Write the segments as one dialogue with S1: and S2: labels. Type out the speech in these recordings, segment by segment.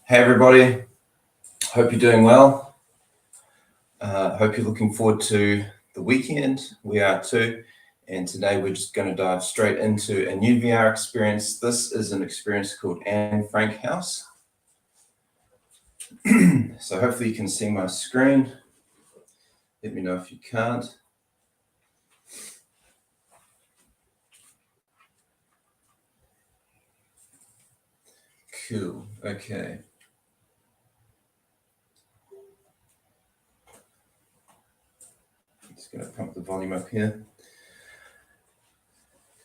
S1: Hey everybody, hope you're doing well. Hope you're looking forward to the weekend. We are too. And today we're just going to dive straight into a new VR experience. This is an experience called Anne Frank House. So hopefully you can see my screen. Let me know if you can't. Cool, okay. Just going to pump the volume up here.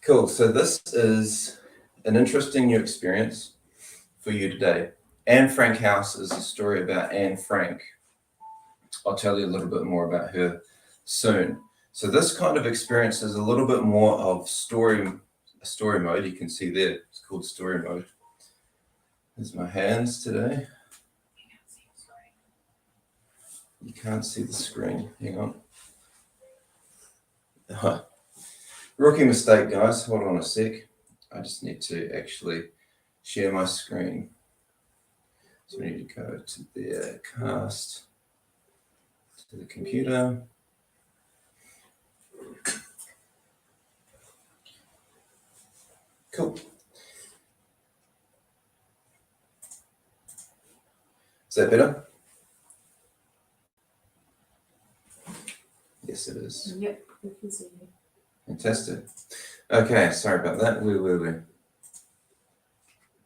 S1: Cool, so this is an interesting new experience for you today. Anne Frank House is a story about Anne Frank. I'll tell you a little bit more about her soon. So this kind of experience is a little bit more of story mode. You can see there, it's called story mode. There's my hands today. You can't see the screen. Hang on. Rookie mistake, guys. Hold on a sec. I just need to actually share my screen. So we need to go to the cast, to the computer. Cool. Is that better? Yes, it is.
S2: Yep, we can see you.
S1: Fantastic. Okay, sorry about that.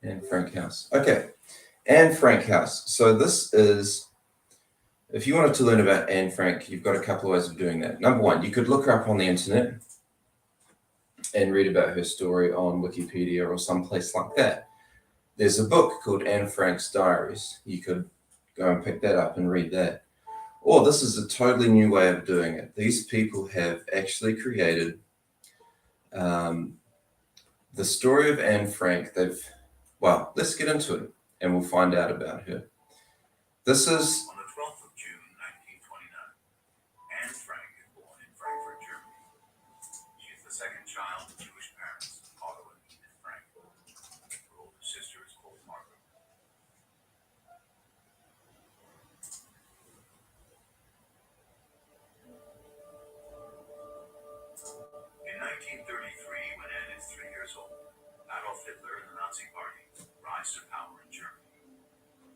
S1: Anne Frank House. Okay, Anne Frank House. So this is, if you wanted to learn about Anne Frank, you've got a couple of ways of doing that. Number one, you could look her up on the internet and read about her story on Wikipedia or someplace like that. There's a book called Anne Frank's Diaries. You could go and pick that up and read that. Or this is a totally new way of doing it. These people have actually created the story of Anne Frank. Well, let's get into it and we'll find out about her. This is...
S3: On the 12th of June, 1929, Anne Frank is born in Frankfurt, Germany. She is the second child of Jewish parents, Otto and Edith Frank. Her older sister is called Margaret. In 1933, when Anne is 3 years old, Adolf Hitler and the Nazi Party rise to power in Germany.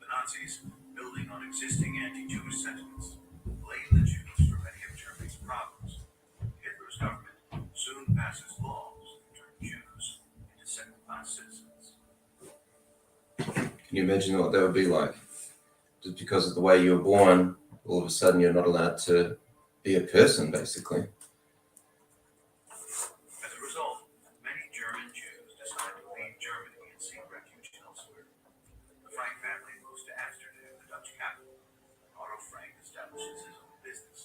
S3: The Nazis, building on existing anti-Jewish sentiments, blame the Jews for many of Germany's problems. Hitler's government soon passes laws that turn Jews into second-class citizens.
S1: Can you imagine what that would be like? Just because of the way you were born, all of a sudden you're not allowed to be a person, basically.
S3: As a result, many German Jews decide to leave Germany and seek refuge elsewhere. The Frank family moves to Amsterdam, the Dutch capital. Otto Frank establishes his own business.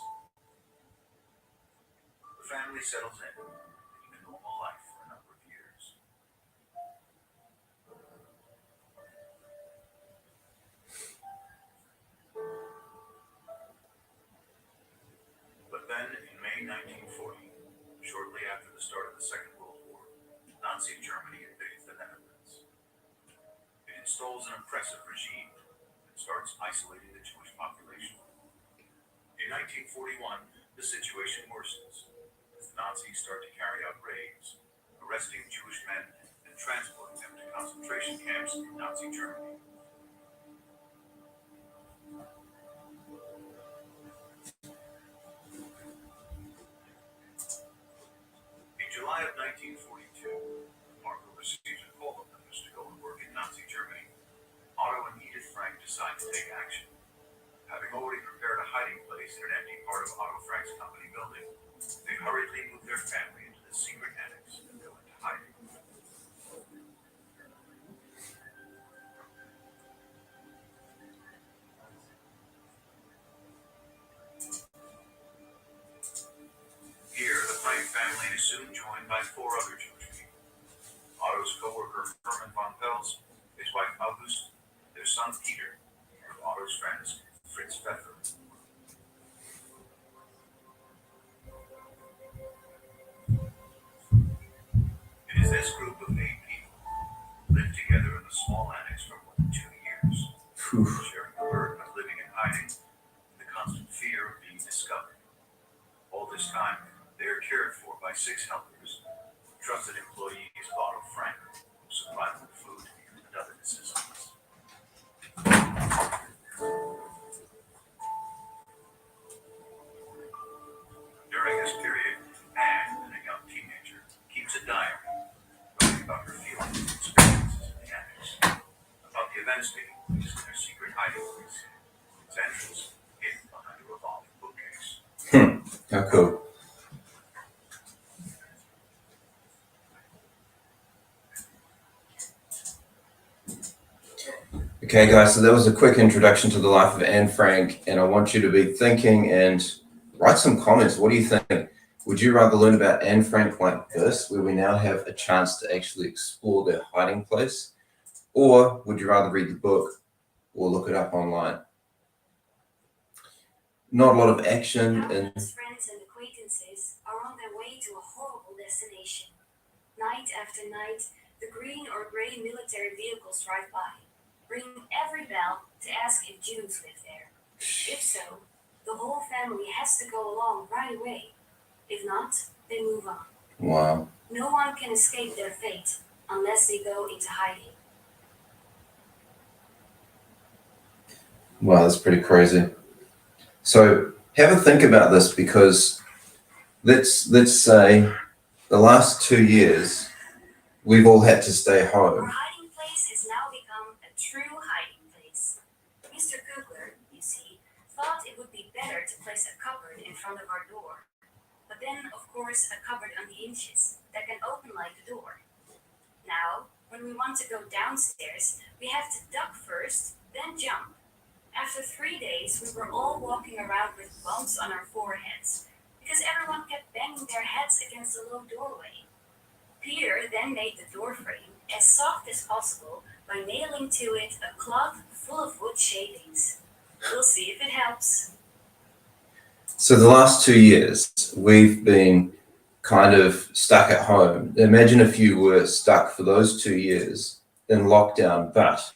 S3: The family settles in, leading a normal life for a number of years. But then, in May 1940, shortly after the start of the Second World War, Nazi Germany invades the Netherlands. It installs an oppressive regime and starts isolating the Jewish population. In 1941, the situation worsens as the Nazis start to carry out raids, arresting Jewish men and transporting them to concentration camps in Nazi Germany. In July of 1942, Marco receives a call of notice to go and work in Nazi Germany. Otto and Edith Frank decide to take action. Having already prepared a hiding place in an empty part of Otto Frank's company building, they hurriedly move their family into the secret annex and go into hiding. Here, the Frank family is soon joined by 4 other Jewish people. Otto's co-worker Hermann von Pels, his wife August, their son Peter, and Otto's friends Fritz Pfeffer. It is this group of 8 people who lived together in a small annex for more than 2 years.
S1: Oof.
S3: sharing the burden of living in hiding, and the constant fear of being discovered. All this time, they are cared for by 6 helpers, trusted employees Otto Frank, who supply them with food and other necessities. During this period, Anne, a young teenager, keeps a diary, writing about her feelings and experiences in the attics, about the events taking place in their secret hiding place, its entrance hidden behind a revolving bookcase.
S1: How cool. Okay, guys, so that was a quick introduction to the life of Anne Frank, and I want you to be thinking and write some comments. What do you think? Would you rather learn about Anne Frank like this, where we now have a chance to actually explore their hiding place? Or would you rather read the book or look it up online? Not a lot of action in
S2: Countless friends and acquaintances are on their way to a horrible destination. Night after night, the green or gray military vehicles drive by, ringing every bell to ask if Jews live there. If so, the whole family has to go along right away. If not, they move on.
S1: Wow.
S2: No one can escape their fate unless they go into hiding.
S1: Wow, that's pretty crazy. So have a think about this, because let's say the last 2 years we've all had to stay
S2: Our
S1: home.
S2: hiding place has now become a true hiding place. Mr. Kugler, you see, thought it would be better to place a cupboard in front of our door. But then, of course, a cupboard on the hinges that can open like the door. Now, when we want to go downstairs, we have to duck first, then jump. After 3 days, we were all walking around with bumps on our foreheads, because everyone kept banging their heads against the low doorway. Peter then made the door frame as soft as possible by nailing to it a cloth full of wood shavings. We'll see if it helps.
S1: So the last 2 years we've been kind of stuck at home. Imagine if you were stuck for those 2 years in lockdown, but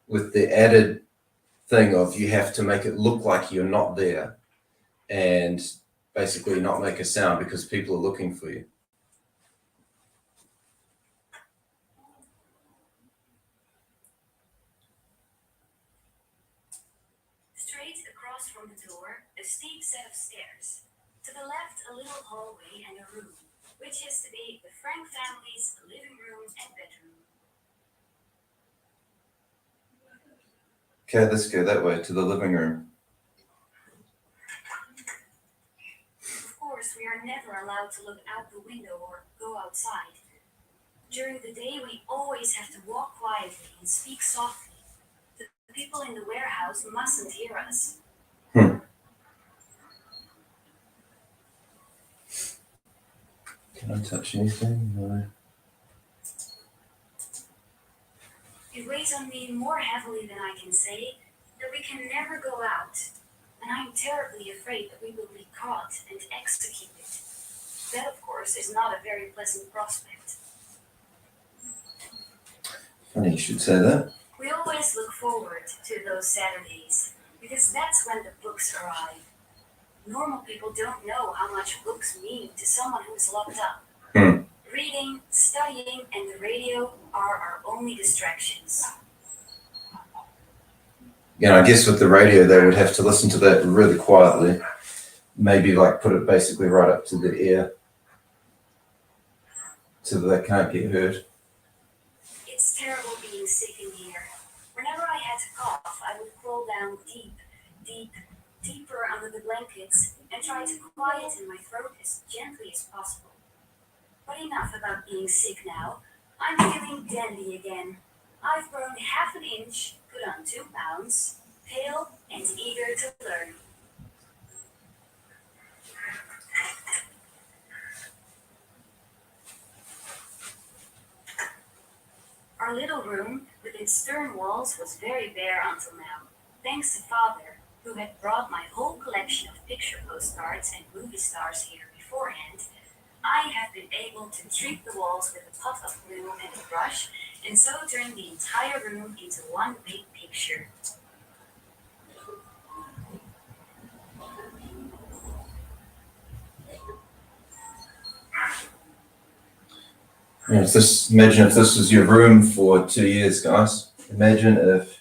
S1: with the added thing of you have to make it look like you're not there and basically not make a sound because people are looking for you.
S2: Straight across from the door, a steep set of stairs. To the left, a little hallway and a room, which is to be the Frank family's living room and bedroom.
S1: Okay, let's go that way to the living room.
S2: Of course, we are never allowed to look out the window or go outside. During the day, we always have to walk quietly and speak softly. The people in the warehouse mustn't hear us.
S1: Can I touch anything? No.
S2: It weighs on me more heavily than I can say that we can never go out, and I'm terribly afraid that we will be caught and executed. That, of course, is not a very pleasant prospect.
S1: Funny you should say that.
S2: We always look forward to those Saturdays, because that's when the books arrive. Normal people don't know how much books mean to someone who is locked up. Reading, studying, and the radio are our only distractions.
S1: I guess with the radio they would have to listen to that really quietly. Maybe like put it basically right up to the ear so that they can't get heard.
S2: It's terrible being sick in here. Whenever I had to cough, I would crawl down deeper under the blankets and try to quieten my throat as gently as possible. But enough about being sick now. I'm feeling dandy again. I've grown half an inch, put on 2 pounds, pale and eager to learn. Our little room, with its stern walls, was very bare until now, thanks to Father, who had brought my whole collection of picture postcards and movie stars here beforehand. I have been able to treat the walls with a pot of glue and a brush, and so turn the entire room into one big picture.
S1: Imagine if this was your room for 2 years, guys. Imagine if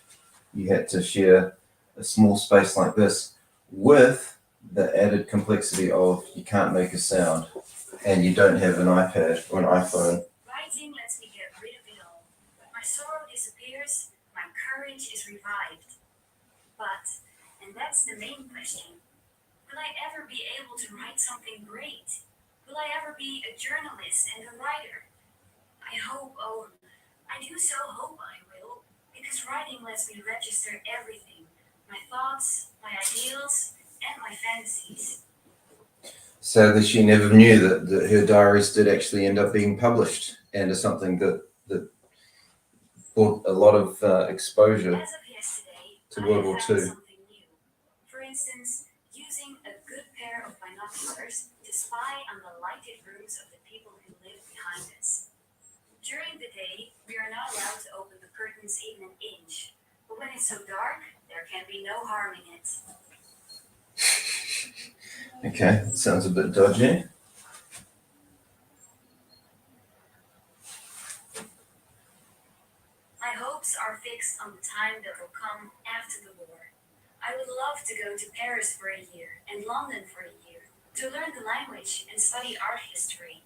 S1: you had to share a small space like this with the added complexity of you can't make a sound and you don't have an iPad or an iPhone.
S2: Writing lets me get rid of it all. My sorrow disappears, my courage is revived. But, and that's the main question, will I ever be able to write something great? Will I ever be a journalist and a writer? I hope, oh, I do so hope I will, because writing lets me register everything, my thoughts, my ideals, and my fantasies.
S1: Sadly, she never knew that her diaries did actually end up being published and is something that brought a lot of exposure
S2: As of yesterday,
S1: to
S2: I
S1: World War
S2: have found
S1: II.
S2: something new. For instance, using a good pair of binoculars to spy on the lighted rooms of the people who live behind us. During the day, we are not allowed to open the curtains even an inch, but when it's so dark, there can be no harm in it.
S1: Okay, sounds a bit dodgy.
S2: My hopes are fixed on the time that will come after the war. I would love to go to Paris for a year and London for a year to learn the language and study art history.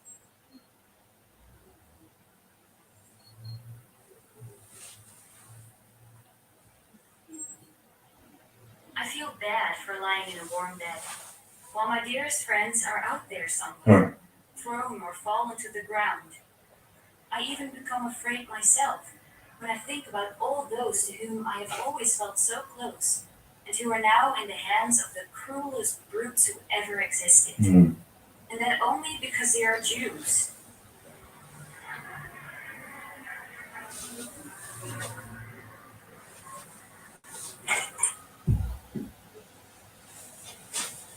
S2: I feel bad for lying in a warm bed, while my dearest friends are out there somewhere, thrown or fallen to the ground. I even become afraid myself when I think about all those to whom I have always felt so close, and who are now in the hands of the cruelest brutes who ever existed. And that only because they are Jews.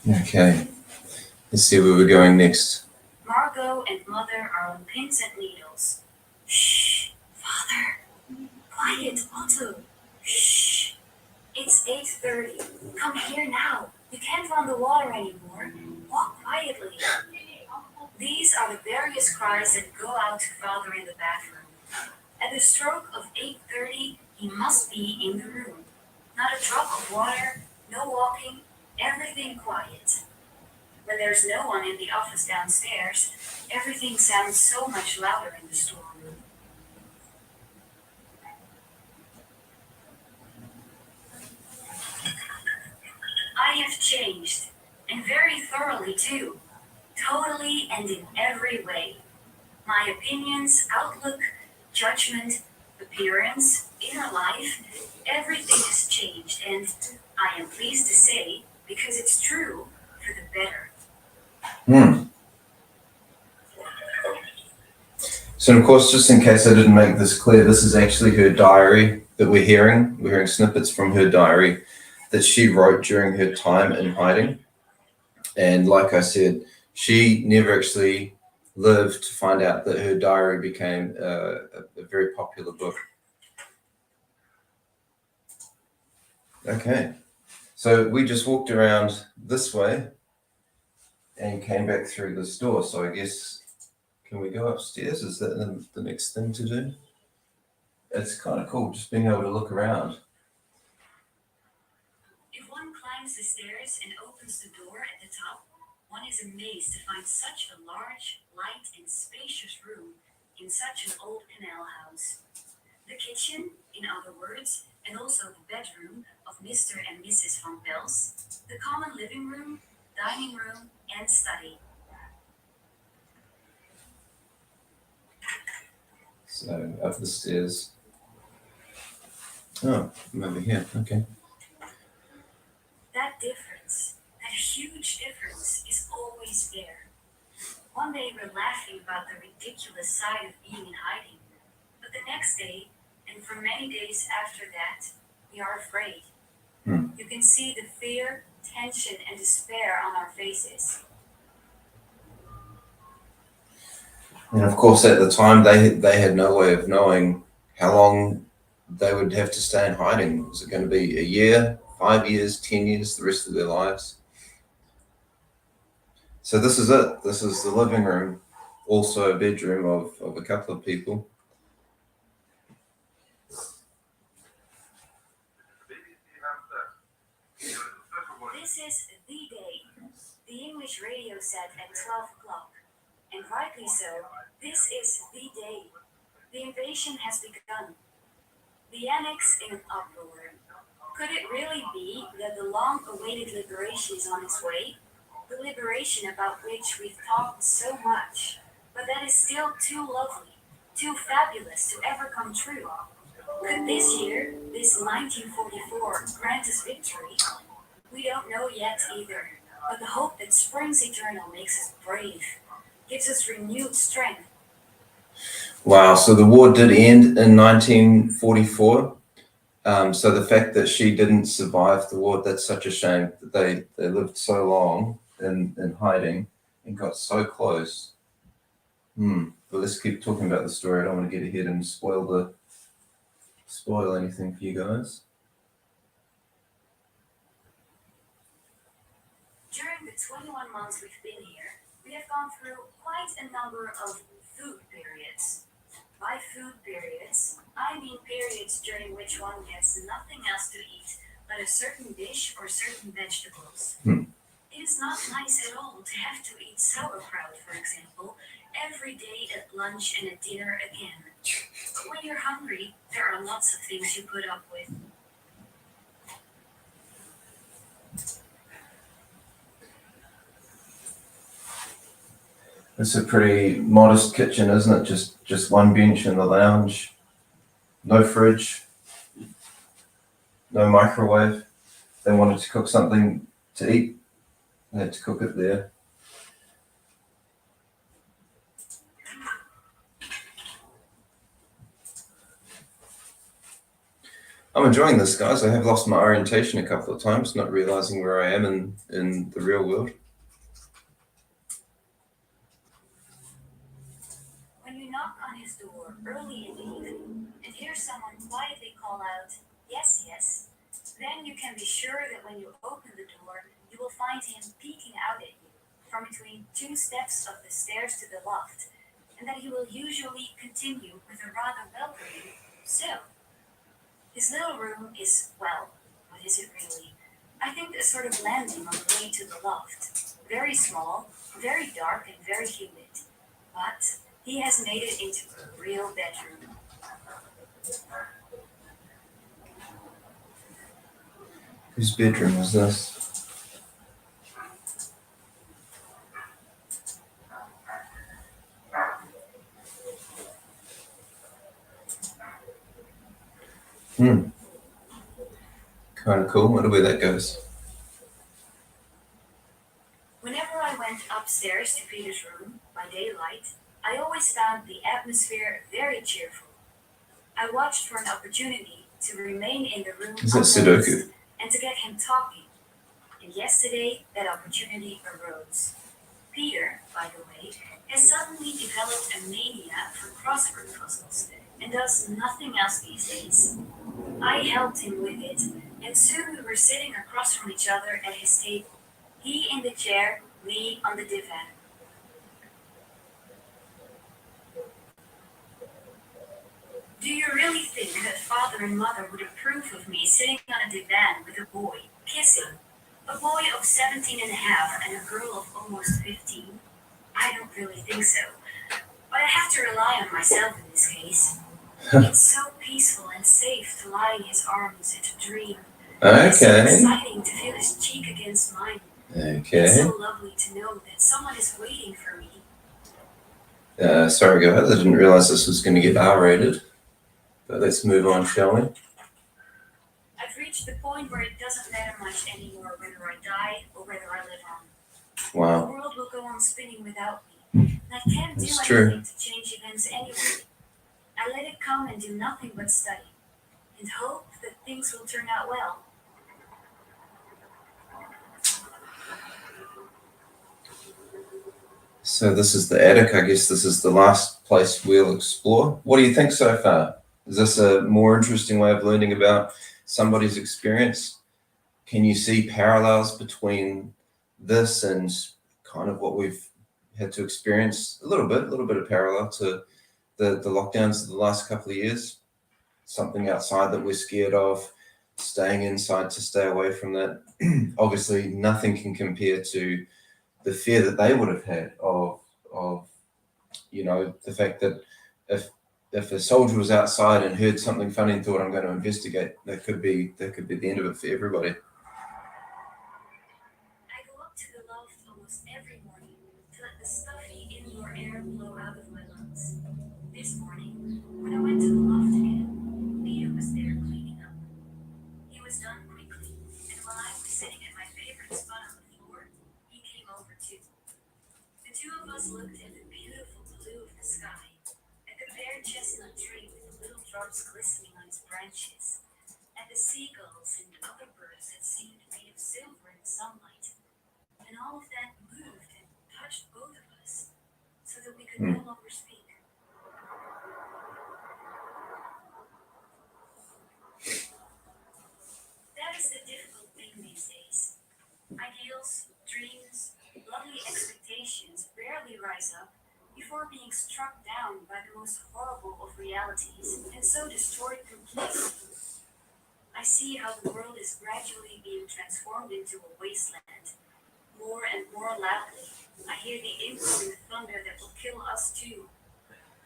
S1: Okay, let's see where we're going next.
S2: Margot and Mother are on pins and needles. Shh, Father. Quiet, Otto. Shh. It's 8:30. Come here now. You can't run the water anymore. Walk quietly. These are the various cries that go out to Father in the bathroom. At the stroke of 8:30, he must be in the room. Not a drop of water, no walking, everything quiet. When there's no one in the office downstairs, everything sounds so much louder in the storeroom. I have changed, and very thoroughly too. Totally and in every way. My opinions, outlook, judgment, appearance, inner life, everything has changed, and I am pleased to say, because it's true, for the better.
S1: So, of course, just in case I didn't make this clear, this is actually her diary that we're hearing. We're hearing snippets from her diary that she wrote during her time in hiding. And like I said, she never actually lived to find out that her diary became a very popular book. Okay, so we just walked around this way and came back through this door. So I guess, can we go upstairs? Is that the next thing to do? It's kind of cool just being able to look around.
S2: If one climbs the stairs and opens the door at the top, one is amazed to find such a large, light, and spacious room in such an old canal house. The kitchen, in other words, and also the bedroom of Mr. and Mrs. Van Pels, the common living room, dining room, and study.
S1: So up the stairs. Oh, I'm over here. Okay.
S2: That difference, that huge difference, is always there. One day we're laughing about the ridiculous side of being in hiding, but the next day, and for many days after that, we are afraid. You can see the fear, tension, and despair on our faces.
S1: And of course, at the time, they had no way of knowing how long they would have to stay in hiding. Was it going to be a year, 5 years, 10 years, the rest of their lives? So this is it. This is the living room, also a bedroom of a couple of people.
S2: This is the day, the English radio said at 12 o'clock. And rightly so, this is the day. The invasion has begun. The annex in an uproar. Could it really be that the long-awaited liberation is on its way? The liberation about which we've talked so much, but that is still too lovely, too fabulous to ever come true. Could this year, this 1944, grant us victory? We don't know yet either, but the hope that springs eternal makes us brave, gives us renewed strength.
S1: Wow, so the war did end in 1944. So the fact that she didn't survive the war, that's such a shame that they lived so long in hiding and got so close. But let's keep talking about the story. I don't want to get ahead and spoil anything for you guys.
S2: During the 21 months we've been here, we have gone through quite a number of food periods. By food periods, I mean periods during which one gets nothing else to eat but a certain dish or certain vegetables. It is not nice at all to have to eat sauerkraut, for example, every day at lunch and at dinner again. But when you're hungry, there are lots of things you put up with.
S1: It's a pretty modest kitchen, isn't it? Just one bench in the lounge, no fridge, no microwave. They wanted to cook something to eat, they had to cook it there. I'm enjoying this, guys. I have lost my orientation a couple of times, not realizing where I am in the real world.
S2: When you knock on his door early in the evening and hear someone quietly call out, "Yes, yes," then you can be sure that when you open the door, you will find him peeking out at you from between 2 steps of the stairs to the loft, and that he will usually continue with a rather welcoming, "So." His little room is, well, what is it really? I think a sort of landing on the way to the loft. Very small, very dark, and very humid. But he has made it into a real bedroom.
S1: Whose bedroom is this? Kind of cool. Wonder where that goes.
S2: Whenever I went upstairs to Peter's room by daylight, I always found the atmosphere very cheerful. I watched for an opportunity to remain in the room
S1: Is that
S2: unnoticed
S1: Sudoku?
S2: and to get him talking. And yesterday, that opportunity arose. Peter, by the way, has suddenly developed a mania for crossword puzzles and does nothing else these days. I helped him with it, and soon we were sitting across from each other at his table. He in the chair, me on the divan. Do you really think that father and mother would approve of me sitting on a divan with a boy, kissing? A boy of 17 and a half and a girl of almost 15? I don't really think so. But I have to rely on myself in this case. It's so peaceful and safe to lie in his arms and to dream. It's so
S1: Okay.
S2: exciting to feel his cheek against mine. It's
S1: Okay.
S2: so lovely to know that someone is waiting for me.
S1: Sorry, guys. I didn't realize this was going to get R-rated. But let's move on, shall we?
S2: I've reached the point where it doesn't matter much anymore whether I die or whether I live on. The
S1: Wow.
S2: world will go on spinning without me. And I can't do
S1: That's true.
S2: anything to change events anyway. I let it come and do nothing but study. And hope that things will turn out well.
S1: So this is the attic. I guess this is the last place we'll explore. What do you think so far? Is this a more interesting way of learning about somebody's experience? Can you see parallels between this and kind of what we've had to experience? A little bit of parallel to the lockdowns of the last couple of years. Something outside that we're scared of, staying inside to stay away from that. Obviously, nothing can compare to the fear that they would have had of the fact that if a soldier was outside and heard something funny and thought, I'm going to investigate, that could be the end of it for everybody.
S2: I go up to the loft almost every morning to let the stuffy indoor air blow out of my lungs. This morning, when I went to the loft again, Leo was there cleaning up. He was done quickly, and while I was sitting at my favorite spot on the floor, he came over too. The two of us looked at the beautiful blue of the sky, at the bare chestnut tree with the little drops glistening on its branches, at the seagulls and other birds that seemed made of silver in the sunlight. And all of that moved and touched both of us, so that we could no longer speak. That is the difficult thing these days. Ideals, dreams, lovely expectations rarely rise up before being struck down by the most horrible of realities and so destroyed completely. I see how the world is gradually being transformed into a wasteland. More and more loudly, I hear the incoming thunder that will kill us too.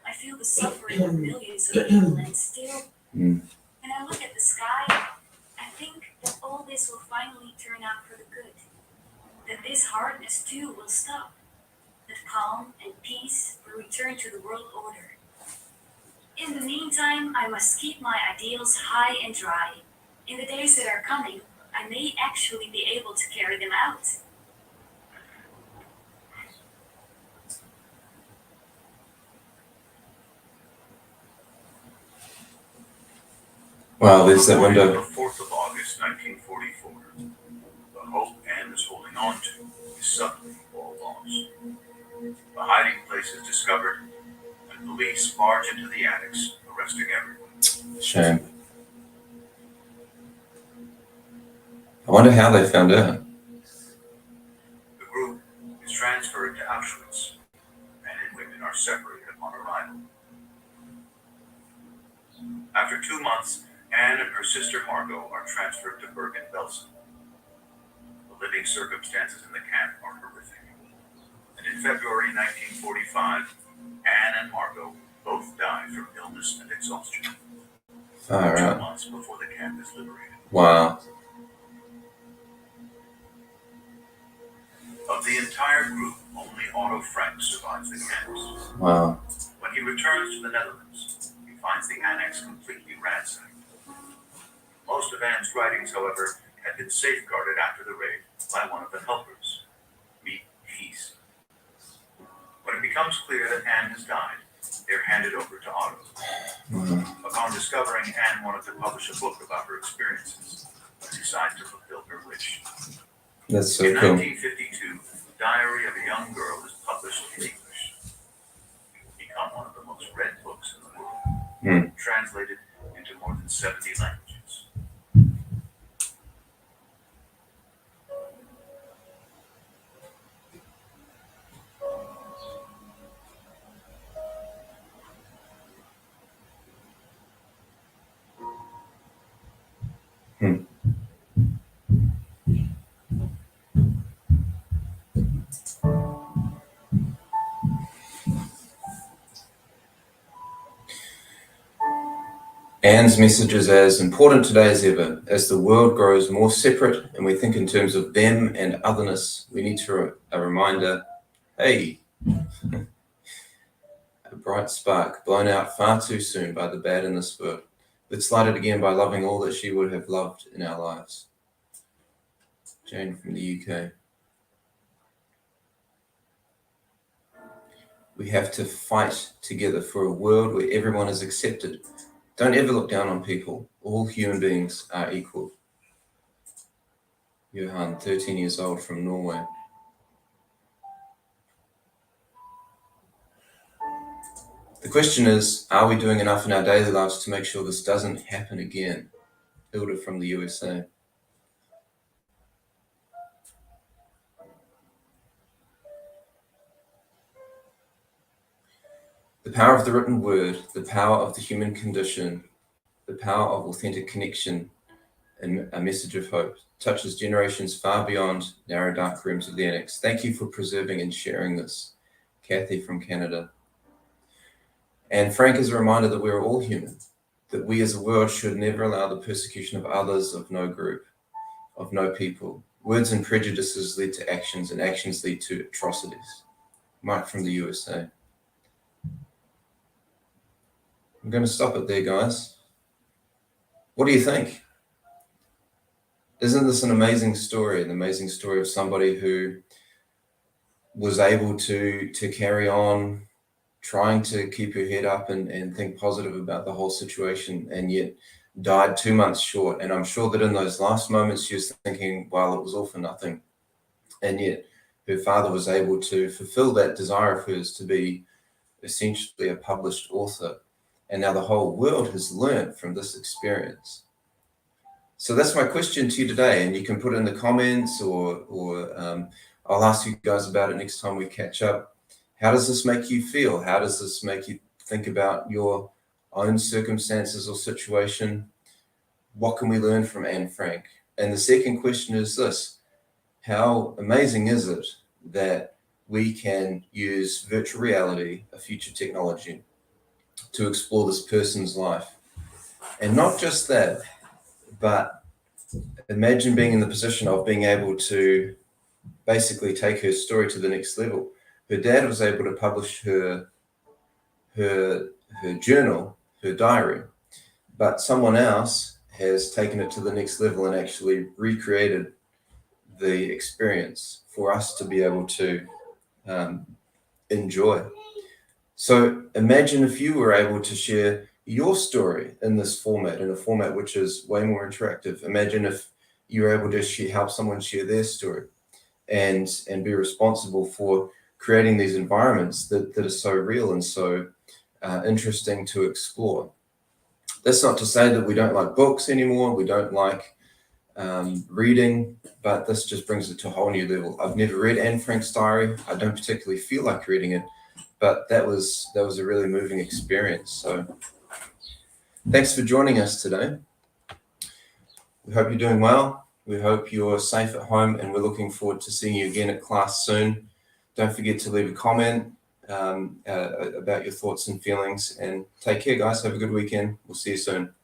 S2: I feel the suffering of millions of people, and still, when I look at the sky, I think that all this will finally turn out for the good. That this hardness too will stop. That calm and peace will return to the world order. In the meantime, I must keep my ideals high and dry. In the days that are coming, I may actually be able to carry them out.
S1: Wow, there's that
S3: Morning of
S1: window.
S3: the 4th of August, 1944. The hope Anne is holding on to is suddenly all lost. The hiding place is discovered, and police barge into the attics, arresting everyone.
S1: Shame. I wonder how they found out.
S3: The group is transferred to Auschwitz. Men and women are separated upon arrival. After 2 months, Anne and her sister Margot are transferred to Bergen-Belsen. The living circumstances in the camp are horrific. And in February 1945, Anne and Margot both die from illness and exhaustion.
S1: Far
S3: 2
S1: out.
S3: months before the camp is liberated.
S1: Wow.
S3: Of the entire group, only Otto Frank survives the camps.
S1: Wow.
S3: When he returns to the Netherlands, he finds the annex completely ransacked. Most of Anne's writings, however, had been safeguarded after the raid by one of the helpers, Meet Peace. When it becomes clear that Anne has died, they're handed over to Otto. Upon discovering Anne wanted to publish a book about her experiences, he decides to fulfill her wish.
S1: That's so
S3: In
S1: cool.
S3: 1952, Diary of a Young Girl is published in English. It will become one of the most read books in the world, translated into more than 70 languages.
S1: Anne's message is as important today as ever. As the world grows more separate and we think in terms of them and otherness, we need a reminder, hey, a bright spark blown out far too soon by the bad in this world. Let's light it again by loving all that she would have loved in our lives. Jane from the UK. We have to fight together for a world where everyone is accepted. Don't ever look down on people. All human beings are equal. Johan, 13 years old from Norway. The question is, are we doing enough in our daily lives to make sure this doesn't happen again? Hilda from the USA. The power of the written word, the power of the human condition, the power of authentic connection, and a message of hope touches generations far beyond narrow dark rooms of the annex. Thank you for preserving and sharing this. Kathy from Canada. And Frank is a reminder that we're all human, that we as a world should never allow the persecution of others, of no group, of no people. Words and prejudices lead to actions, and actions lead to atrocities. Mike from the USA. I'm going to stop it there, guys. What do you think? Isn't this an amazing story? An amazing story of somebody who was able to carry on trying to keep her head up and think positive about the whole situation, and yet died 2 months short. And I'm sure that in those last moments, she was thinking, well, it was all for nothing. And yet her father was able to fulfill that desire of hers to be essentially a published author. And now the whole world has learned from this experience. So that's my question to you today. And you can put it in the comments or I'll ask you guys about it next time we catch up. How does this make you feel? How does this make you think about your own circumstances or situation? What can we learn from Anne Frank? And the second question is this: how amazing is it that we can use virtual reality, a future technology, to explore this person's life? And not just that, but imagine being in the position of being able to basically take her story to the next level. Her dad was able to publish her journal, her diary, but someone else has taken it to the next level and actually recreated the experience for us to be able to enjoy. So imagine if you were able to share your story in this format, in a format which is way more interactive. Imagine if you were able to help someone share their story and be responsible for creating these environments that are so real and so interesting to explore. That's not to say that we don't like books anymore, we don't like reading, but this just brings it to a whole new level. I've never read Anne Frank's diary. I don't particularly feel like reading it, but that was a really moving experience. So thanks for joining us today. We hope you're doing well. We hope you're safe at home, and we're looking forward to seeing you again at class soon. Don't forget to leave a comment about your thoughts and feelings, and take care, guys. Have a good weekend. We'll see you soon.